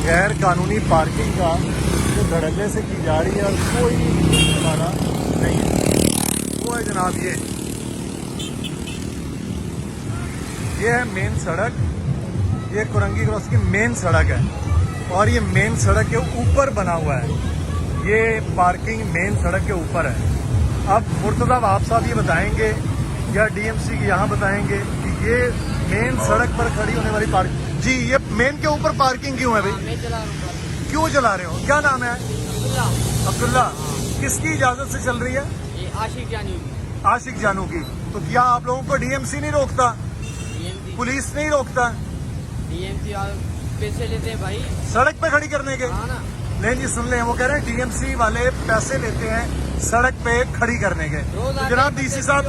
غیر قانونی پارکنگ کا جو دھڑلے سے کی جا رہی ہے اور کوئی ہمارا نہیں ہے، وہ ہے جناب یہ ہے مین سڑک، یہ کورنگی کراس کی مین سڑک ہے اور یہ مین سڑک کے اوپر بنا ہوا ہے، یہ پارکنگ مین سڑک کے اوپر ہے۔ اب مرتضی آپ صاحب یہ بتائیں گے یا ڈی ایم سی یہاں بتائیں گے کہ یہ مین سڑک پر کھڑی ہونے والی پارکنگ، جی یہ مین کے اوپر پارکنگ کیوں ہے بھائی؟ کیوں چلا رہے ہو؟ کیا نام ہے؟ عبداللہ۔ کس کی اجازت سے چل رہی ہے؟ عاشق جانو کی۔ تو کیا آپ لوگوں کو ڈی ایم سی نہیں روکتا؟ پولیس نہیں روکتا؟ پیسے لیتے ہیں بھائی سڑک پہ کھڑی کرنے کے؟ نہیں جی سن لیں، وہ کہہ رہے ہیں ڈی ایم سی والے پیسے لیتے ہیں سڑک پہ کھڑی کرنے کے۔ تو جناب ڈی سی صاحب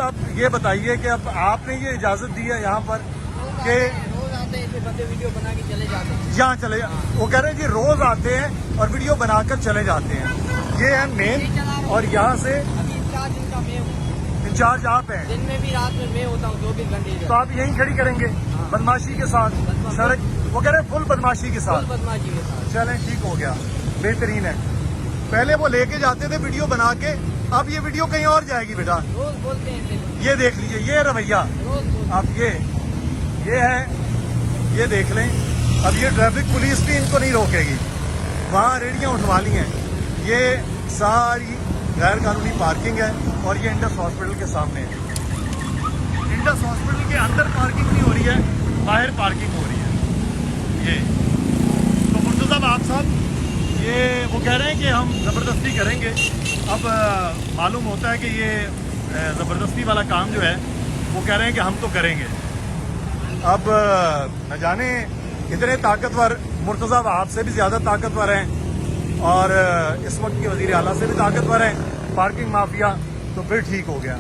آپ یہ بتائیے کہ اب آپ نے یہ اجازت دی ہے یہاں پر کہ روز آتے ایسے بندے ویڈیو بنا کے چلے جاتے ہیں، یہاں چلے، وہ کہہ رہے ہیں جی روز آتے ہیں اور ویڈیو بنا کر چلے جاتے ہیں۔ یہ ہے مین، اور یہاں سے ابھی 4 دن کا میں ہوں، انچارج آپ ہیں، دن میں بھی رات میں میں ہوتا ہوں 24 گھنٹے تو آپ یہیں کھڑی کریں گے بدماشی کے ساتھ سڑک؟ وہ کہہ رہے ہیں فل بدماشی کے ساتھ۔ بدماشی کے ساتھ۔ چلیں ٹھیک ہو گیا، بہترین ہے۔ پہلے وہ لے کے جاتے تھے ویڈیو بنا کے، اب یہ ویڈیو کہیں اور جائے گی بیٹا۔ روز بولتے ہیں، یہ دیکھ لیجئے، یہ رویہ روز بولتے اب یہ ہے، یہ دیکھ لیں۔ اب یہ ٹریفک پولیس بھی ان کو نہیں روکے گی، وہاں ریڑیاں اٹھوا لی ہیں۔ یہ ساری غیر قانونی پارکنگ ہے اور یہ انڈس ہاسپٹل کے سامنے ہے۔ انڈس ہاسپٹل کے اندر پارکنگ نہیں ہو رہی ہے، باہر پارکنگ ہو رہی ہے۔ یہ تو مرتضی آپ صاحب یہ وہ کہہ رہے ہیں کہ ہم زبردستی کریں گے۔ اب معلوم ہوتا ہے کہ یہ زبردستی والا کام جو ہے وہ کہہ رہے ہیں کہ ہم تو کریں گے۔ اب نہ جانے اتنے طاقتور مرتضی آپ سے بھی زیادہ طاقتور ہیں اور اس وقت کے وزیر اعلیٰ سے بھی طاقتور ہیں پارکنگ مافیا، تو پھر ٹھیک ہو گیا۔